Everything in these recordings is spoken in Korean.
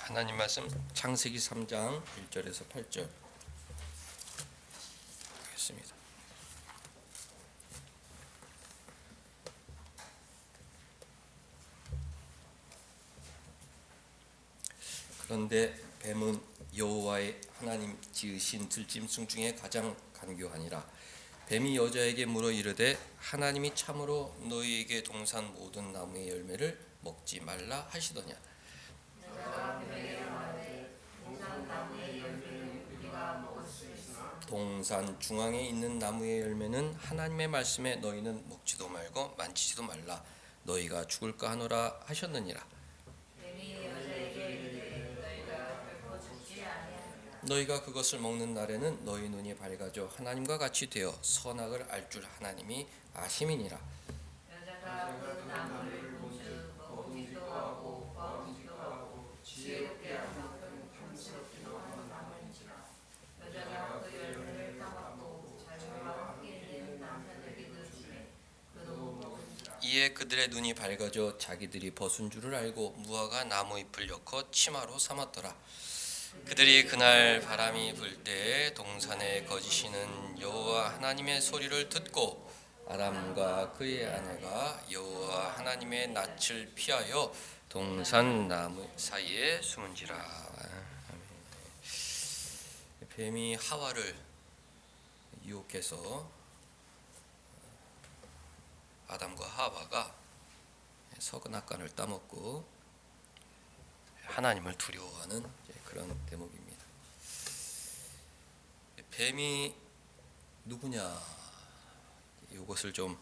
하나님 말씀 창세기 3장 1절에서 8절 하겠습니다. 그런데 뱀은 여호와의 하나님 지으신 들짐승 중에 가장 간교하니라. 뱀이 여자에게 물어 이르되 하나님이 참으로 너희에게 동산 모든 나무의 열매를 먹지 말라 하시더냐. 동산 중앙에 있는 나무의 열매는 하나님의 말씀에 너희는 먹지도 말고 만지지도 말라 너희가 죽을까 하노라 하셨느니라. 너희가 그것을 먹는 날에는 너희 눈이 밝아져 하나님과 같이 되어 선악을 알 줄 하나님이 아심이니라. 이에 그들의 눈이 밝아져 자기들이 벗은 줄을 알고 무화과 나무 잎을 엮어 치마로 삼았더라. 그들이 그날 바람이 불 때에 동산에 거지시는 여호와 하나님의 소리를 듣고 아람과 그의 아내가 여호와 하나님의 낯을 피하여 동산 나무 사이에 숨은지라. 뱀이 하와를 유혹해서 아담과 하와가 썩은 악간을 따먹고 하나님을 두려워하는 그런 대목입니다. 뱀이 누구냐? 이것을 좀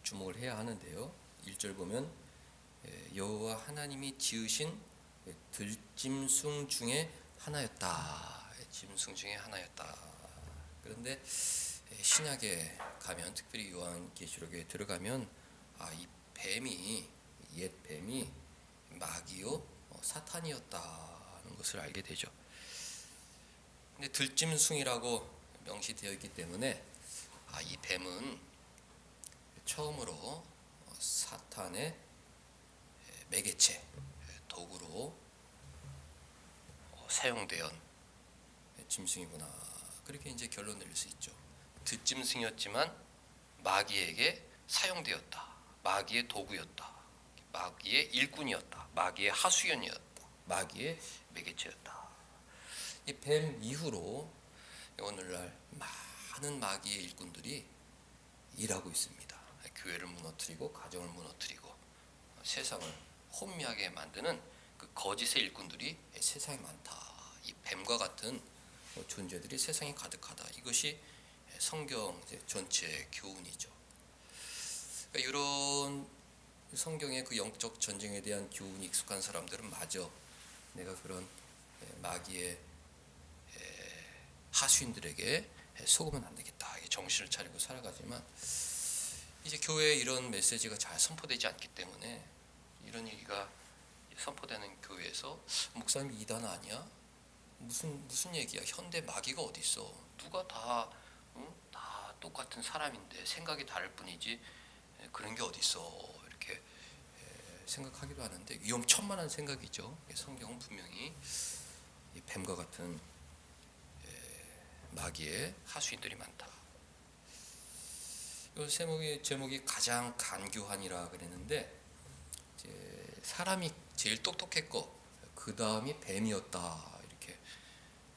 주목을 해야 하는데요. 1절 보면 여호와 하나님이 지으신 들짐승 중에 하나였다. 짐승 중에 하나였다. 그런데 신약에 가면, 특별히 요한계시록에 들어가면 이 뱀이, 옛 뱀이 마귀요 사탄이었다는 것을 알게 되죠. 근데 들짐승이라고 명시되어 있기 때문에 이 뱀은 처음으로 사탄의 매개체, 도구로 사용되었 짐승이구나. 그렇게 이제 결론 내릴 수 있죠. 들짐승이었지만 마귀에게 사용되었다. 마귀의 도구였다. 마귀의 일꾼이었다. 마귀의 하수연이었다. 마귀의 매개체였다. 이 뱀 이후로 오늘날 많은 마귀의 일꾼들이 일하고 있습니다. 교회를 무너뜨리고 가정을 무너뜨리고 세상을 혼미하게 만드는 그 거짓의 일꾼들이 세상에 많다. 이 뱀과 같은 존재들이 세상에 가득하다. 이것이 성경 전체의 교훈이죠. 그러니까 이런 성경의 그 영적 전쟁에 대한 교훈이 익숙한 사람들은 마저 내가 그런 마귀의 하수인들에게 속으면 안 되겠다. 정신을 차리고 살아가지만 이제 교회에 이런 메시지가 잘 선포되지 않기 때문에 이런 얘기가 선포되는 교회에서 목사님 이단 아니야? 무슨 얘기야? 현대 마귀가 어디 있어? 누가 다 똑같은 사람인데 생각이 다를 뿐이지 그런 게 어디 있어? 이렇게 생각하기도 하는데 위험천만한 생각이죠. 성경은 분명히 이 뱀과 같은 마귀의 하수인들이 많다. 이 제목이 가장 간교한이라 그랬는데 사람이 제일 똑똑했고 그 다음이 뱀이었다.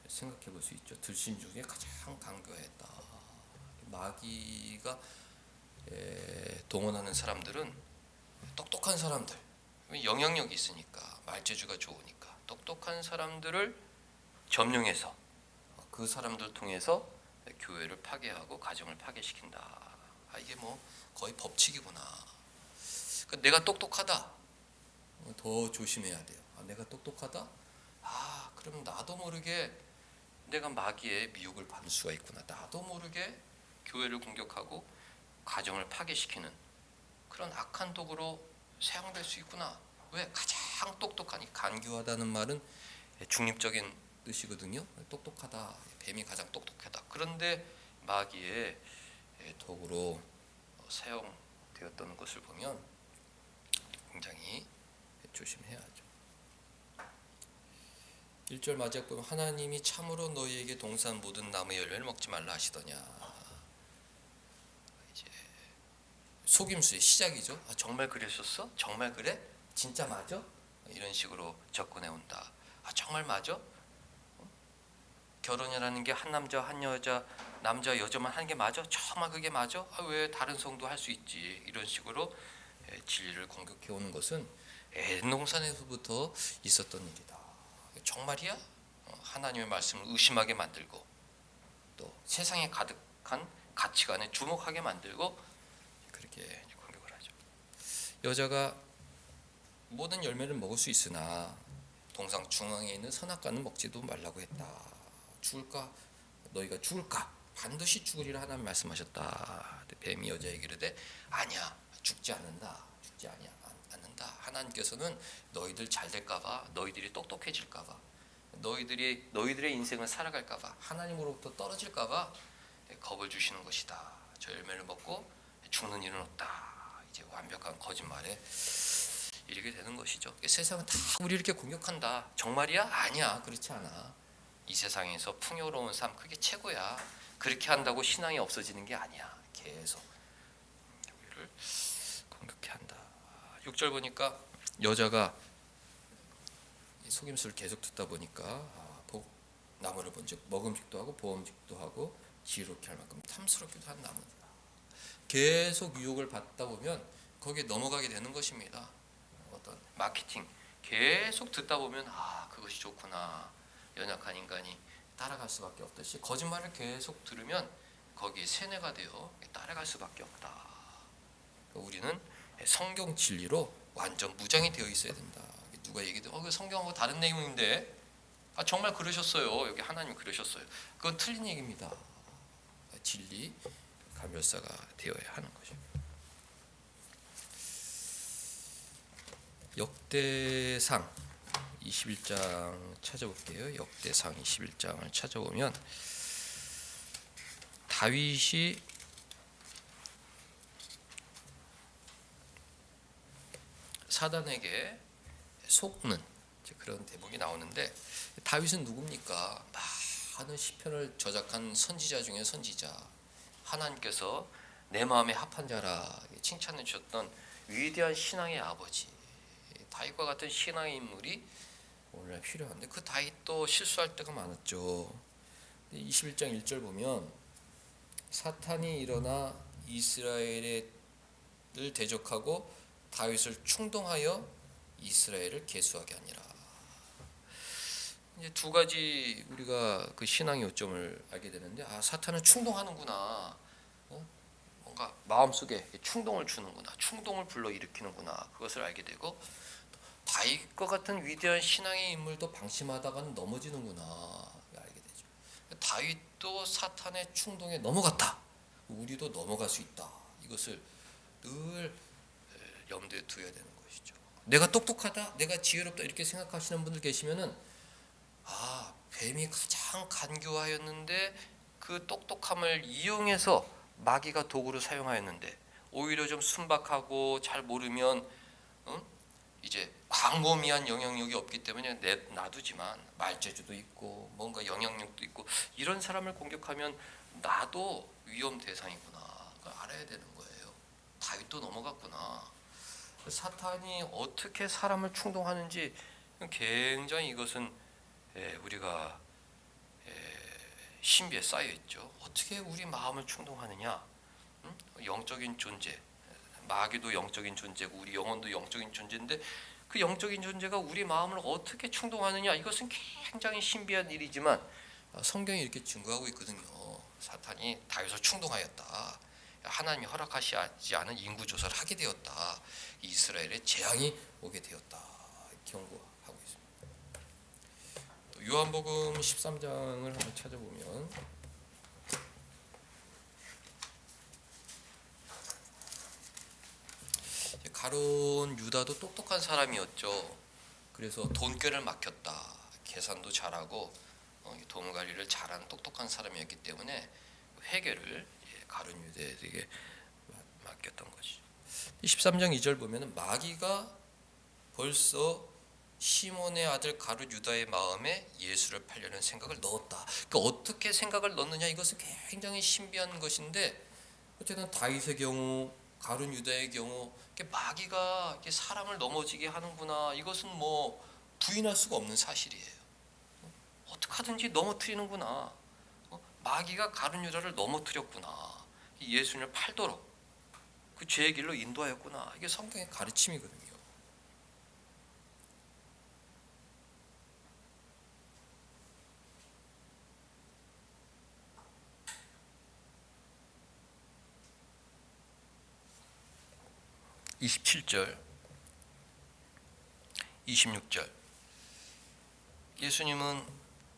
생각해 볼 수 있죠. 들신 중에 가장 간교했다. 마귀가 동원하는 사람들은 똑똑한 사람들, 영향력이 있으니까, 말재주가 좋으니까 똑똑한 사람들을 점령해서 그 사람들 통해서 교회를 파괴하고 가정을 파괴시킨다. 이게 거의 법칙이구나. 그러니까 내가 똑똑하다. 더 조심해야 돼요. 내가 똑똑하다. 그럼 나도 모르게 내가 마귀의 미혹을 받을 수가 있구나. 나도 모르게 교회를 공격하고 가정을 파괴시키는 그런 악한 도구로 사용될 수 있구나. 왜? 가장 똑똑하니. 간교하다는 말은 중립적인 뜻이거든요. 똑똑하다. 뱀이 가장 똑똑하다. 그런데 마귀의 도구로 사용되었던 것을 보면 굉장히 조심해야 하죠. 1절 마지막 보면 하나님이 참으로 너희에게 동산 모든 나무의 열매를 먹지 말라 하시더냐. 이제 속임수의 시작이죠. 아, 정말 그랬었어? 정말 그래? 진짜 맞아? 이런 식으로 접근해 온다. 아, 정말 맞아? 결혼이라는 게 한 남자 한 여자, 남자 여자만 하는 게 맞아? 정말 그게 맞아? 아, 왜 다른 성도 할 수 있지? 이런 식으로 진리를 공격해 오는 것은 에덴 동산에서부터 있었던 일이다. 정말이야? 하나님의 말씀을 의심하게 만들고 또 세상에 가득한 가치관에 주목하게 만들고 그렇게 공격을 하죠. 여자가 모든 열매를 먹을 수 있으나 동상 중앙에 있는 선악과는 먹지도 말라고 했다. 죽을까? 너희가 죽을까? 반드시 죽으리라 하나님 말씀하셨다. 뱀이 여자에게 이르되 아니야, 죽지 않는다. 죽지 않는다. 하나님께서는 너희들 잘 될까봐, 너희들이 똑똑해질까봐, 너희들의 인생을 살아갈까봐, 하나님으로부터 떨어질까봐 겁을 주시는 것이다. 저 열매를 먹고 죽는 일은 없다. 이제 완벽한 거짓말에 이렇게 되는 것이죠. 세상은 다 우리 이렇게 공격한다. 정말이야? 아니야. 그렇지 않아. 이 세상에서 풍요로운 삶 그게 최고야. 그렇게 한다고 신앙이 없어지는 게 아니야. 계속 우리를 공격해 한다. 6절 보니까 여자가 속임수를 계속 듣다 보니까 나무를 본즉 먹음직도 하고 보음직도 하고 지혜롭게 할 만큼 탐스럽기도 한 나무다. 계속 유혹을 받다 보면 거기에 넘어가게 되는 것입니다. 어떤 마케팅 계속 듣다 보면 아, 그것이 좋구나. 연약한 인간이 따라갈 수밖에 없듯이 거짓말을 계속 들으면 거기에 세뇌가 되어 따라갈 수밖에 없다. 우리는 성경 진리로 완전 무장이 되어 있어야 된다. 누가 얘기해 그 성경하고 다른 내용인데 아, 정말 그러셨어요. 여기 하나님 그러셨어요. 그건 틀린 얘기입니다. 진리 감별사가 되어야 하는 거죠. 역대상 21장 찾아볼게요. 역대상 21장을 찾아보면 다윗이 사단에게 속는 그런 대목이 나오는데 다윗은 누굽니까? 많은 시편을 저작한 선지자 중에 선지자. 하나님께서 내 마음에 합한 자라 칭찬해 주셨던 위대한 신앙의 아버지. 다윗과 같은 신앙의 인물이 오늘날 필요한데 그 다윗도 실수할 때가 많았죠. 21장 1절 보면 사탄이 일어나 이스라엘을 대적하고 다윗을 충동하여 이스라엘을 계수하게 하니라. 이제 두 가지 우리가 그 신앙의 요점을 알게 되는데 아, 사탄은 충동하는구나. 뭔가 마음속에 충동을 주는구나. 충동을 불러일으키는구나. 그것을 알게 되고 다윗과 같은 위대한 신앙의 인물도 방심하다가는 넘어지는구나 알게 되죠. 다윗도 사탄의 충동에 넘어갔다. 우리도 넘어갈 수 있다. 이것을 늘 염두에 두어야 되는 것이죠. 내가 똑똑하다, 내가 지혜롭다 이렇게 생각하시는 분들 계시면은 아, 뱀이 가장 간교하였는데 그 똑똑함을 이용해서 마귀가 도구로 사용하였는데 오히려 좀 순박하고 잘 모르면 이제 광범위한 영향력이 없기 때문에 놔두지만 말재주도 있고 뭔가 영향력도 있고 이런 사람을 공격하면 나도 위험 대상이구나. 그걸 알아야 되는 거예요. 다윗도 넘어갔구나. 사탄이 어떻게 사람을 충동하는지 굉장히 이것은 우리가 신비에 쌓여 있죠. 어떻게 우리 마음을 충동하느냐? 영적인 존재, 마귀도 영적인 존재고 우리 영혼도 영적인 존재인데 그 영적인 존재가 우리 마음을 어떻게 충동하느냐? 이것은 굉장히 신비한 일이지만 성경이 이렇게 증거하고 있거든요. 사탄이 다윗을 충동하였다. 하나님이 허락하시지 않은 인구 조사를 하게 되었다. 이스라엘에 재앙이 오게 되었다. 경고하고 있습니다. 또 요한복음 13장을 한번 찾아보면 가룟 유다도 똑똑한 사람이었죠. 그래서 돈꾀를 막혔다. 계산도 잘하고 돈 관리를 잘하는 똑똑한 사람이었기 때문에 회계를 가룟 유다에게 맡겼던 것이죠. 13장 2절 보면은 마귀가 벌써 시몬의 아들 가룟 유다의 마음에 예수를 팔려는 생각을 넣었다. 그러니까 어떻게 생각을 넣느냐, 이것은 굉장히 신비한 것인데, 어쨌든 다윗의 경우, 가룟 유다의 경우 마귀가 이렇게 사람을 넘어지게 하는구나, 이것은 뭐 부인할 수가 없는 사실이에요. 어떻게 하든지 넘어뜨리는구나. 마귀가 가룟 유다를 넘어뜨렸구나. 예수님을 팔도록 그 죄의 길로 인도하였구나. 이게 성경의 가르침이거든요. (27절) 26절 예수님은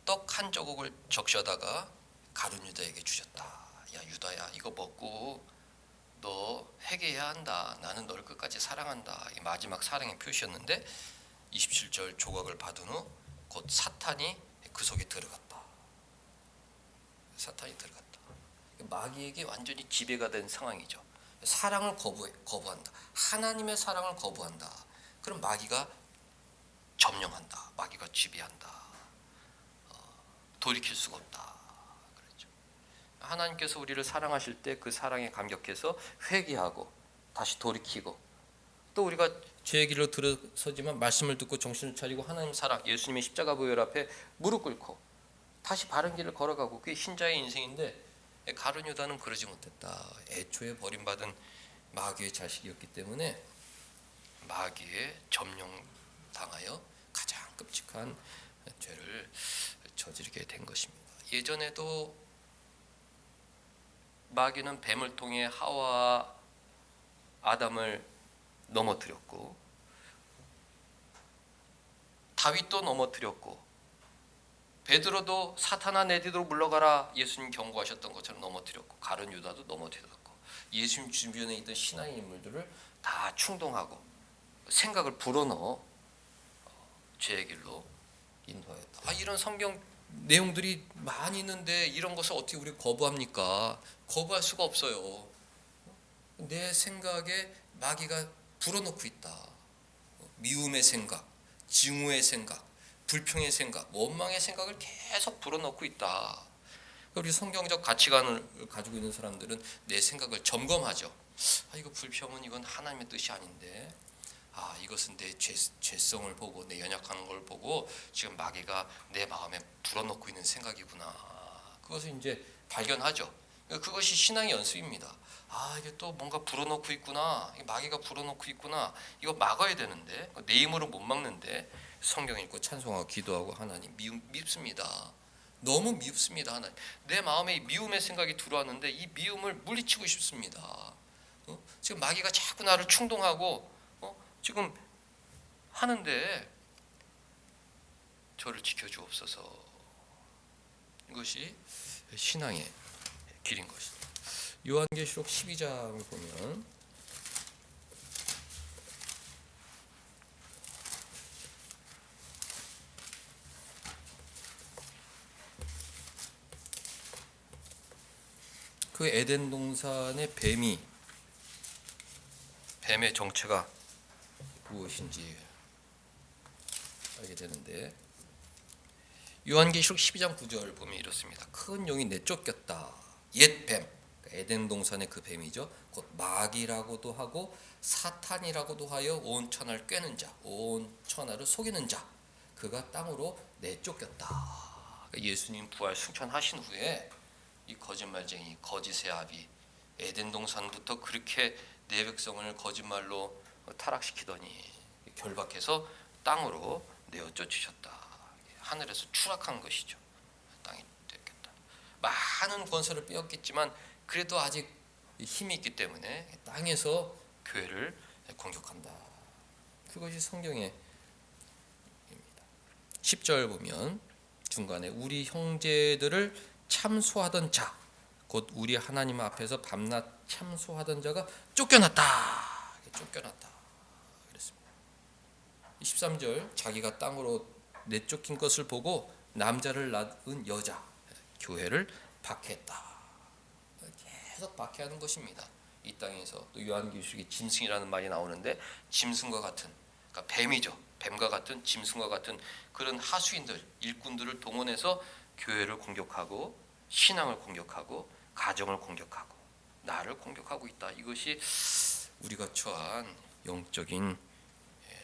떡 한 조각을 적셔다가 가룟 유다에게 주셨다. 야 유다야, 이거 먹고 너 회개해야 한다. 나는 너를 끝까지 사랑한다. 이 마지막 사랑의 표시였는데 27절 조각을 받은 후 곧 사탄이 그 속에 들어갔다. 사탄이 들어갔다. 마귀에게 완전히 지배가 된 상황이죠. 사랑을 거부한다. 하나님의 사랑을 거부한다. 그럼 마귀가 점령한다. 마귀가 지배한다. 돌이킬 수가 없다. 그렇죠. 하나님께서 우리를 사랑하실 때 그 사랑에 감격해서 회개하고 다시 돌이키고, 또 우리가 죄의 길로 들어서지만 말씀을 듣고 정신을 차리고 하나님 사랑, 예수님의 십자가 보혈 앞에 무릎 꿇고 다시 바른 길을 걸어가고, 그게 신자의 인생인데, 가룟 유다는 그러지 못했다. 애초에 버림받은 마귀의 자식이었기 때문에 마귀의 점령당하여 가장 끔찍한 죄를 저지르게 된 것입니다. 예전에도 마귀는 뱀을 통해 하와 아담을 넘어뜨렸고, 다윗도 넘어뜨렸고, 베드로도 사탄아 내 뒤로 물러가라 예수님 경고하셨던 것처럼 넘어뜨렸고, 가룟 유다도 넘어뜨렸고, 예수님 주변에 있던 신앙의 인물들을 다 충동하고 생각을 불어넣어 죄의 길로 인도하였다. 이런 성경 내용들이 많이 있는데 이런 것을 어떻게 우리 거부합니까? 거부할 수가 없어요. 내 생각에 마귀가 불어넣고 있다. 미움의 생각, 증오의 생각, 불평의 생각, 원망의 생각을 계속 불어넣고 있다. 우리 성경적 가치관을 가지고 있는 사람들은 내 생각을 점검하죠. 이거 불평은 이건 하나님의 뜻이 아닌데, 이것은 내 죄성을 보고 내 연약한 걸 보고 지금 마귀가 내 마음에 불어넣고 있는 생각이구나. 그것을 이제 발견하죠. 그것이 신앙의 연습입니다. 이게 또 뭔가 불어넣고 있구나. 마귀가 불어넣고 있구나. 이거 막아야 되는데 내 힘으로 못 막는데, 성경 읽고 찬송하고 기도하고 하나님 밉습니다. 너무 밉습니다. 하나님, 내 마음에 미움의 생각이 들어왔는데 이 미움을 물리치고 싶습니다. 지금 마귀가 자꾸 나를 충동하고 지금 하는데 저를 지켜주옵소서. 이것이 신앙의 길인 것입니다. 요한계시록 12장을 보면 그 에덴 동산의 뱀의 정체가 무엇인지 알게 되는데, 요한계시록 12장 9절 보면 이렇습니다. 큰 용이 내쫓겼다. 옛 뱀, 에덴 동산의 그 뱀이죠. 곧 마귀라고도 하고 사탄이라고도 하여 온 천하를 꿰는 자, 온 천하를 속이는 자, 그가 땅으로 내쫓겼다. 예수님 부활 승천하신 후에 이 거짓말쟁이 거짓의 아비 에덴 동산부터 그렇게 내 백성을 거짓말로 타락시키더니 결박해서 땅으로 내어 쫓으셨다. 하늘에서 추락한 것이죠. 땅이 뺏겼다. 많은 권세를 빼앗겼지만 그래도 아직 힘이 있기 때문에 땅에서 교회를 공격한다. 그것이 성경의 입니다. 10절 보면 중간에 우리 형제들을 참소하던 자, 곧 우리 하나님 앞에서 밤낮 참소하던 자가 쫓겨났다. 쫓겨났다. 그랬습니다. 13절 자기가 땅으로 내쫓긴 것을 보고 남자를 낳은 여자, 교회를 박해했다. 계속 박해하는 것입니다. 이 땅에서 또 요한계시록에 짐승이라는 말이 나오는데 짐승과 같은, 그러니까 뱀이죠. 뱀과 같은 짐승과 같은 그런 하수인들, 일꾼들을 동원해서 교회를 공격하고 신앙을 공격하고 가정을 공격하고 나를 공격하고 있다. 이것이 우리가 처한 영적인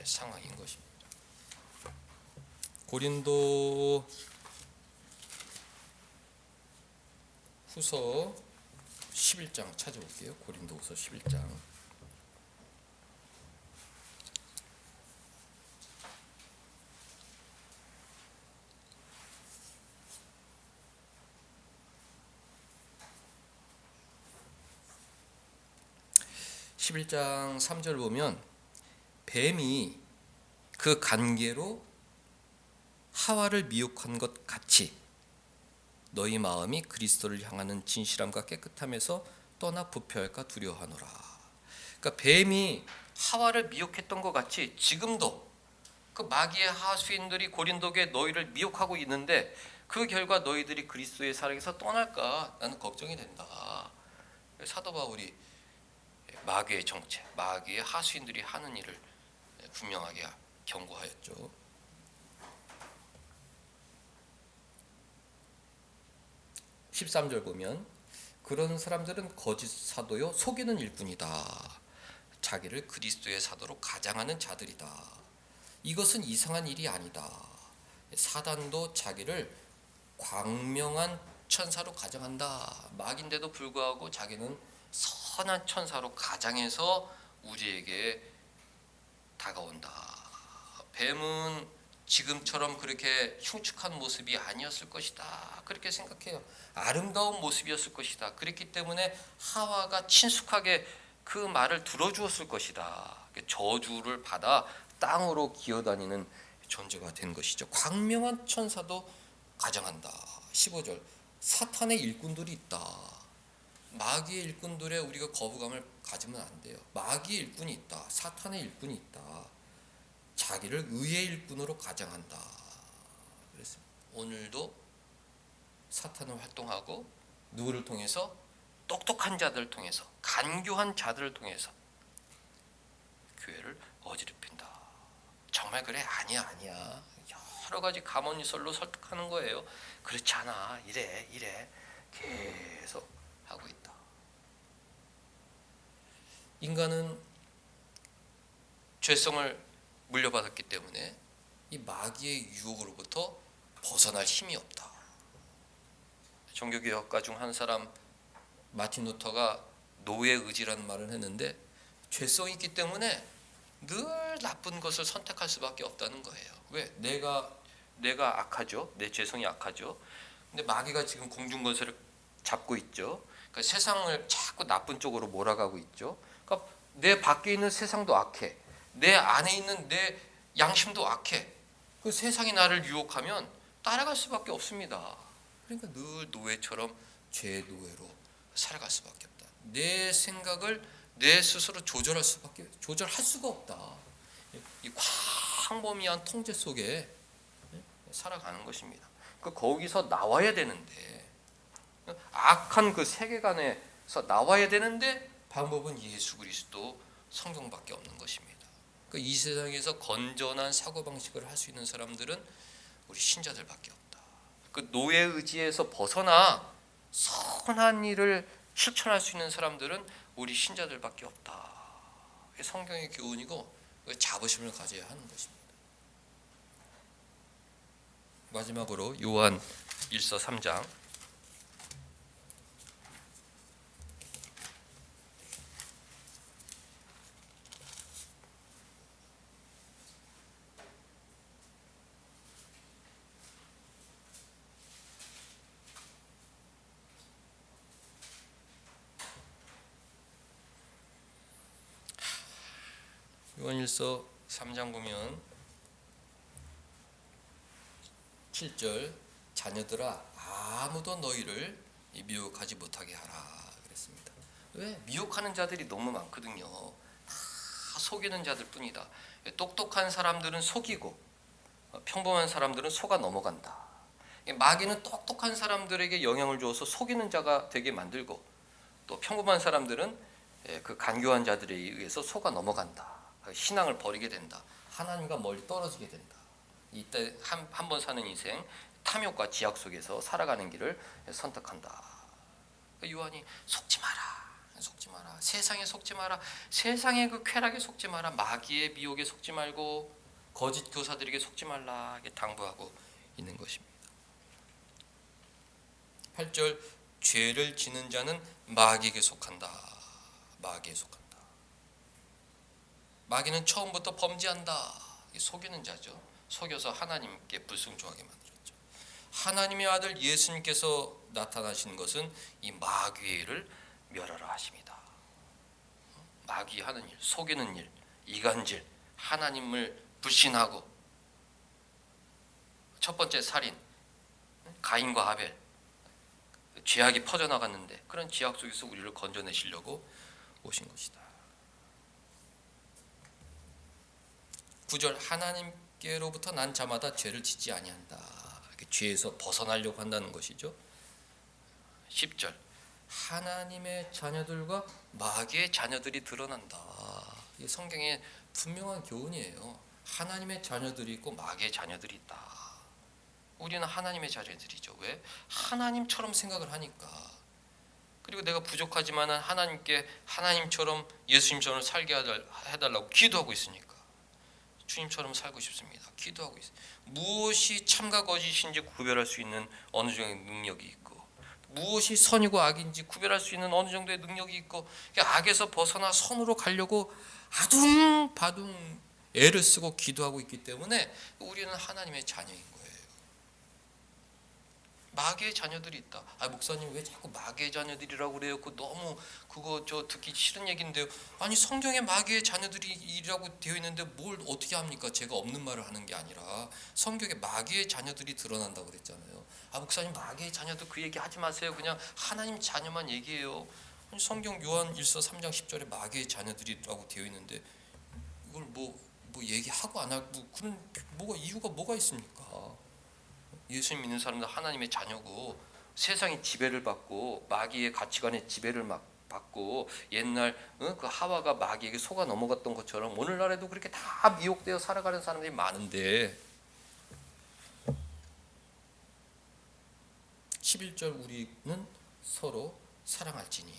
상황인 것입니다. 고린도 후서 11장 찾아볼게요. 고린도 후서 11장. (11장) 3절 보면 뱀이 그 간계로 하와를 미혹한 것 같이 너희 마음이 그리스도를 향하는 진실함과 깨끗함에서 떠나 부패할까 두려워하노라. 그러니까 뱀이 하와를 미혹했던 것 같이 지금도 그 마귀의 하수인들이 고린도교에 너희를 미혹하고 있는데 그 결과 너희들이 그리스도의 사랑에서 떠날까 나는 걱정이 된다. 사도 바울이 마귀의 정체, 마귀의 하수인들이 하는 일을 분명하게 경고하였죠. 13절 보면 그런 사람들은 거짓 사도요 속이는 일꾼이다. 자기를 그리스도의 사도로 가장하는 자들이다. 이것은 이상한 일이 아니다. 사단도 자기를 광명한 천사로 가장한다. 마귀인데도 불구하고 자기는 선한 천사로 가장해서 우리에게 다가온다. 뱀은 지금처럼 그렇게 흉측한 모습이 아니었을 것이다. 그렇게 생각해요. 아름다운 모습이었을 것이다. 그랬기 때문에 하와가 친숙하게 그 말을 들어주었을 것이다. 저주를 받아 땅으로 기어다니는 존재가 된 것이죠. 광명한 천사도 가장한다. 15절 사탄의 일꾼들이 있다. 마귀의 일꾼들에 우리가 거부감을 가지면 안 돼요. 마귀의 일꾼이 있다. 사탄의 일꾼이 있다. 자기를 의의 일꾼으로 가장한다. 그래서 오늘도 사탄은 활동하고 누구를 통해서? 똑똑한 자들을 통해서, 간교한 자들을 통해서 교회를 어지럽힌다. 정말 그래? 아니야. 여러 가지 가모니설로 설득하는 거예요. 그렇지 않아. 이래 계속 하고 있다. 인간은 죄성을 물려받았기 때문에 이 마귀의 유혹으로부터 벗어날 힘이 없다. 종교개혁가 중 한 사람 마틴 루터가 노예 의지라는 말을 했는데 죄성이 있기 때문에 늘 나쁜 것을 선택할 수밖에 없다는 거예요. 왜? 내가 악하죠. 내 죄성이 악하죠. 근데 마귀가 지금 공중권세를 잡고 있죠. 그러니까 세상을 자꾸 나쁜 쪽으로 몰아가고 있죠. 그러니까 내 밖에 있는 세상도 악해. 내 안에 있는 내 양심도 악해. 그 세상이 나를 유혹하면 따라갈 수밖에 없습니다. 그러니까 늘 노예처럼 죄의 노예로 살아갈 수밖에 없다. 내 생각을 내 스스로 조절할 수가 없다. 이 광범위한 통제 속에 살아가는 것입니다. 그러니까 거기서 나와야 되는데 악한 그 세계관에서 나와야 되는데 방법은 예수 그리스도 성경밖에 없는 것입니다. 그러니까 이 세상에서 건전한 사고방식을 할 수 있는 사람들은 우리 신자들밖에 없다. 그 노예 의지에서 벗어나 선한 일을 실천할 수 있는 사람들은 우리 신자들밖에 없다. 성경의 교훈이고 자부심을 가져야 하는 것입니다. 마지막으로 요한 1서 3장 요한일서 3장 보면 7절 자녀들아 아무도 너희를 미혹하지 못하게 하라 그랬습니다. 왜? 미혹하는 자들이 너무 많거든요. 다 속이는 자들 뿐이다. 똑똑한 사람들은 속이고 평범한 사람들은 속아 넘어간다. 마귀는 똑똑한 사람들에게 영향을 주어서 속이는 자가 되게 만들고 또 평범한 사람들은 그 간교한 자들에 의해서 속아 넘어간다. 신앙을 버리게 된다. 하나님과 멀리 떨어지게 된다. 이때 한 번 사는 인생 탐욕과 지약 속에서 살아가는 길을 선택한다. 요한이 속지 마라. 속지 마라. 세상에 속지 마라. 세상의 그 쾌락에 속지 마라. 마귀의 미혹에 속지 말고 거짓 교사들에게 속지 말라. 이렇게 당부하고 있는 것입니다. 8절 죄를 지는 자는 마귀에게 속한다. 마귀에 속한다. 마귀는 처음부터 범죄한다. 속이는 자죠. 속여서 하나님께 불순종하게 만들었죠. 하나님의 아들 예수님께서 나타나신 것은 이 마귀의 일을 멸하라 하십니다. 마귀 하는 일, 속이는 일, 이간질, 하나님을 불신하고 첫 번째 살인, 가인과 아벨, 죄악이 퍼져나갔는데 그런 죄악 속에서 우리를 건져내시려고 오신 것이다. 9절 하나님께로부터 난 자마다 죄를 짓지 아니한다. 죄에서 벗어나려고 한다는 것이죠. 10절 하나님의 자녀들과 마귀의 자녀들이 드러난다. 이 성경의 분명한 교훈이에요. 하나님의 자녀들이 있고 마귀의 자녀들이 있다. 우리는 하나님의 자녀들이죠. 왜? 하나님처럼 생각을 하니까. 그리고 내가 부족하지만 하나님께 하나님처럼 예수님처럼 살게 해달라고 기도하고 있으니까. 주님처럼 살고 싶습니다. 기도하고 있어요. 무엇이 참과 거짓인지 구별할 수 있는 어느 정도의 능력이 있고 무엇이 선이고 악인지 구별할 수 있는 어느 정도의 능력이 있고 악에서 벗어나 선으로 가려고 아둥바둥 애를 쓰고 기도하고 있기 때문에 우리는 하나님의 자녀인 거예요. 마귀의 자녀들이 있다. 목사님 왜 자꾸 마귀의 자녀들이라고 그래요? 너무 그거 듣기 싫은 얘기인데요. 아니 성경에 마귀의 자녀들이라고 되어 있는데 뭘 어떻게 합니까? 제가 없는 말을 하는 게 아니라 성경에 마귀의 자녀들이 드러난다고 그랬잖아요. 목사님 마귀의 자녀도 그 얘기 하지 마세요. 그냥 하나님 자녀만 얘기해요. 아니, 성경 요한 1서 3장 10절에 마귀의 자녀들이라고 되어 있는데 이걸 뭐 얘기하고 안 하고 그런 이유가 뭐가 있습니까? 예수님 믿는 사람들 하나님의 자녀고 세상이 지배를 받고 마귀의 가치관의 지배를 받고 옛날 그 하와가 마귀에게 속아 넘어갔던 것처럼 오늘날에도 그렇게 다 미혹되어 살아가는 사람들이 많은데 11절 우리는 서로 사랑할지니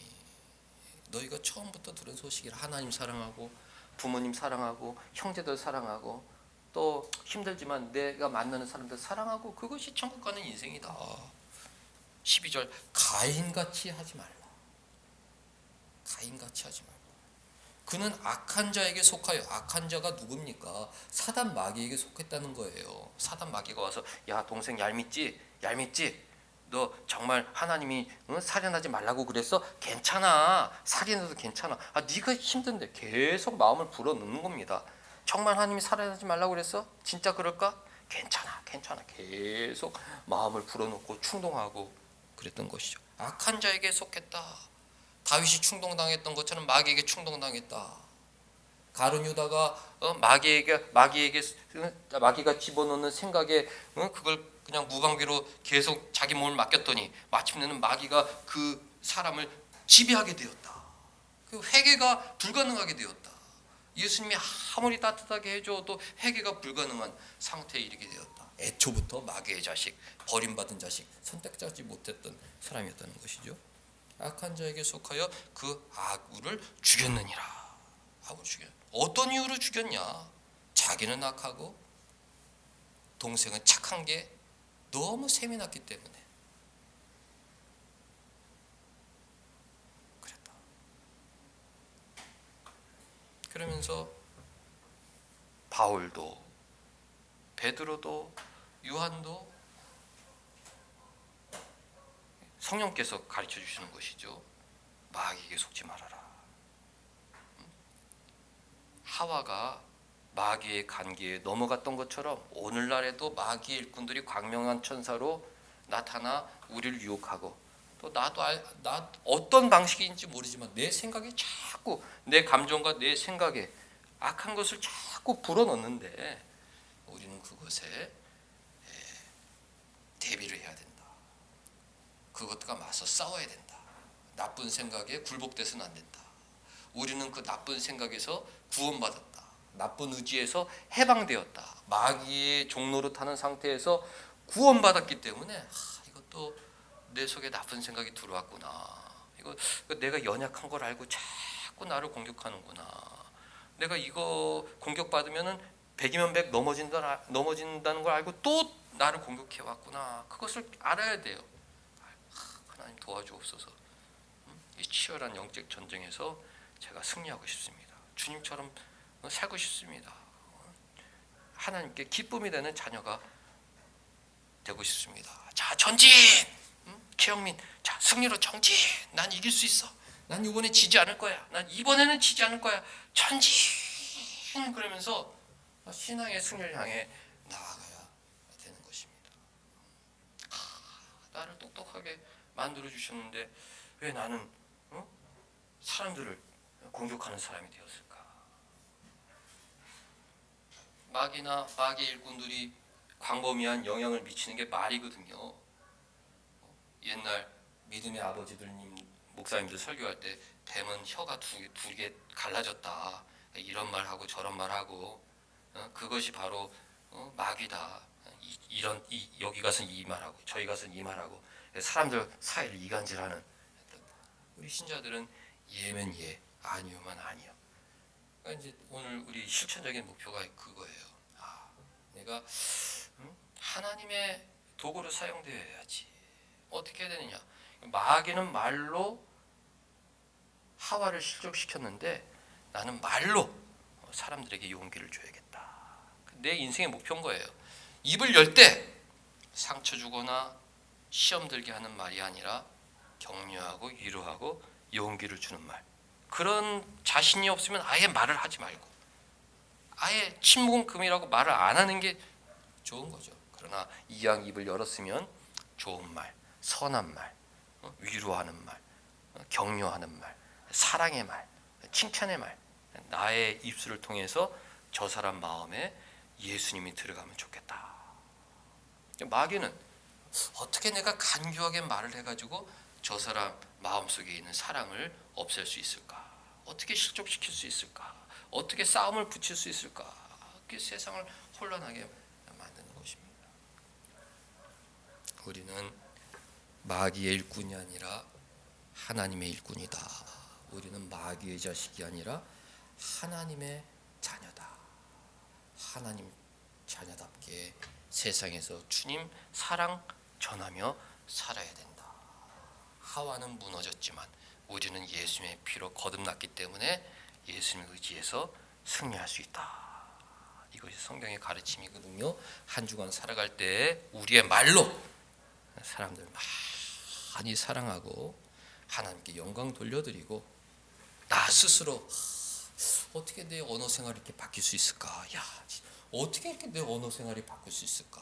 너희가 처음부터 들은 소식이라 하나님 사랑하고 부모님 사랑하고 형제들 사랑하고 또 힘들지만 내가 만나는 사람들 사랑하고 그것이 천국 가는 인생이다. 12절 가인같이 하지 말라. 가인같이 하지 말라. 그는 악한 자에게 속하여 악한 자가 누굽니까? 사단 마귀에게 속했다는 거예요. 사단 마귀가 와서 야 동생 얄밉지? 너 정말 하나님이 살인하지 말라고 그랬어? 괜찮아. 살인해도 괜찮아. 네가 힘든데 계속 마음을 불어넣는 겁니다. 정말 하나님이 살인하지 말라고 그랬어? 진짜 그럴까? 괜찮아. 계속 마음을 불어넣고 충동하고 그랬던 것이죠. 악한 자에게 속했다. 다윗이 충동당했던 것처럼 마귀에게 충동당했다. 가룟 유다가 마귀가 집어넣는 생각에 그걸 그냥 무방비로 계속 자기 몸을 맡겼더니 마침내는 마귀가 그 사람을 지배하게 되었다. 그 회개가 불가능하게 되었다. 예수님이 아무리 따뜻하게 해줘도 회개가 불가능한 상태에 이르게 되었다. 애초부터 마귀의 자식, 버림받은 자식, 선택하지 못했던 사람이었다는 것이죠. 악한 자에게 속하여 그 아구를 죽였느니라. 어떤 이유로 죽였냐? 자기는 악하고 동생은 착한 게 너무 셈이 났기 때문에 그랬다. 그러면서 바울도 베드로도 요한도 성령께서 가르쳐 주시는 것이죠. 마귀에게 속지 말아라. 하와가 마귀의 간기에 넘어갔던 것처럼 오늘날에도 마귀의 일꾼들이 광명한 천사로 나타나 우리를 유혹하고 또 나 어떤 방식인지 모르지만 내 생각에 자꾸 내 감정과 내 생각에 악한 것을 자꾸 불어넣는데 우리는 그것에 대비를 해야 된다. 그것과 맞서 싸워야 된다. 나쁜 생각에 굴복돼서는 안 된다. 우리는 그 나쁜 생각에서 구원받았다. 나쁜 의지에서 해방되었다. 마귀의 종로로 타는 상태에서 구원받았기 때문에 이것도 내 속에 나쁜 생각이 들어왔구나. 이거 내가 연약한 걸 알고 자꾸 나를 공격하는구나. 내가 이거 공격받으면은 100이면 100 넘어진다는 걸 알고 또 나를 공격해 왔구나. 그것을 알아야 돼요. 하나님 도와주옵소서. 이 치열한 영적 전쟁에서 제가 승리하고 싶습니다. 주님처럼 살고 싶습니다. 하나님께 기쁨이 되는 자녀가 되고 싶습니다. 자, 전진! 최영민, 자, 승리로 정진! 난 이길 수 있어. 난 이번에 지지 않을 거야. 난 이번에는 지지 않을 거야. 전진! 그러면서 신앙의 승리를 향해 나아가야 되는 것입니다. 나를 똑똑하게 만들어 주셨는데 왜 나는 사람들을 공격하는 사람이 되었을까? 마귀나 마귀 일꾼들이 광범위한 영향을 미치는 게 말이거든요. 옛날 믿음의 아버지들님 목사님들 설교할 때 뱀은 혀가 두 개 갈라졌다. 이런 말하고 저런 말하고 그것이 바로 마귀다. 여기 가서는 이 말하고 저희 가서는 이 말하고 사람들 사이를 이간질하는. 우리 신자들은 예면 예, 아니오면 아니요. 그러니까 이제 오늘 우리 실천적인 목표가 그거예요. 내가 하나님의 도구로 사용되어야지. 어떻게 해야 되느냐? 마귀는 말로 하와를 실족시켰는데 나는 말로 사람들에게 용기를 줘야겠다. 내 인생의 목표인 거예요. 입을 열 때 상처 주거나 시험 들게 하는 말이 아니라 격려하고 위로하고 용기를 주는 말. 그런 자신이 없으면 아예 말을 하지 말고 아예 침묵은 금이라고 말을 안 하는 게 좋은 거죠. 그러나 이왕 입을 열었으면 좋은 말, 선한 말, 위로하는 말, 격려하는 말, 사랑의 말, 칭찬의 말, 나의 입술을 통해서 저 사람 마음에 예수님이 들어가면 좋겠다. 마귀는 어떻게 내가 간교하게 말을 해가지고 저 사람 마음속에 있는 사랑을 없앨 수 있을까? 어떻게 실족시킬 수 있을까? 어떻게 싸움을 붙일 수 있을까? 그게 세상을 혼란하게 만드는 것입니다. 우리는 마귀의 일꾼이 아니라 하나님의 일꾼이다. 우리는 마귀의 자식이 아니라 하나님의 자녀다. 하나님 자녀답게 세상에서 주님 사랑 전하며 살아야 된다. 하와는 무너졌지만 우리는 예수님의 피로 거듭났기 때문에 예수님을 의지해서 승리할 수 있다. 이것이 성경의 가르침이거든요. 한 주간 살아갈 때 우리의 말로 사람들 많이 사랑하고 하나님께 영광 돌려드리고 나 스스로 어떻게 내 언어 생활이 이렇게 바뀔 수 있을까? 야, 어떻게 이렇게 내 언어 생활이 바뀔 수 있을까?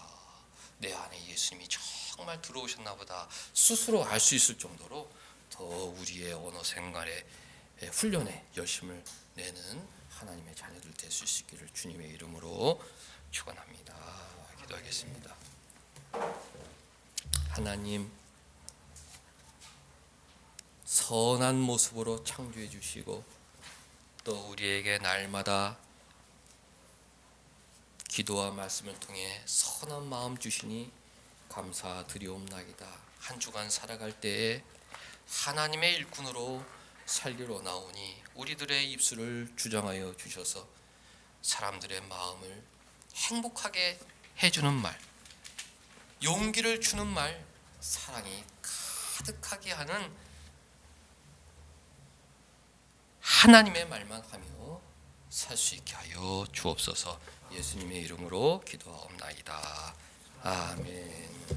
내 안에 예수님이 정말 들어오셨나 보다 스스로 알 수 있을 정도로 더 우리의 언어 생활에 훈련에 열심을 내는 하나님의 자녀들 될 수 있기를 주님의 이름으로 축원합니다. 기도하겠습니다. 하나님, 선한 모습으로 창조해 주시고 또 우리에게 날마다 기도와 말씀을 통해 선한 마음 주시니 감사드리옵나이다. 한 주간 살아갈 때에 하나님의 일꾼으로 살기로 나오니 우리들의 입술을 주장하여 주셔서 사람들의 마음을 행복하게 해주는 말, 용기를 주는 말, 사랑이 가득하게 하는 하나님의 말만 하며 살 수 있게 하여 주옵소서. 예수님의 이름으로 기도하옵나이다. 아멘.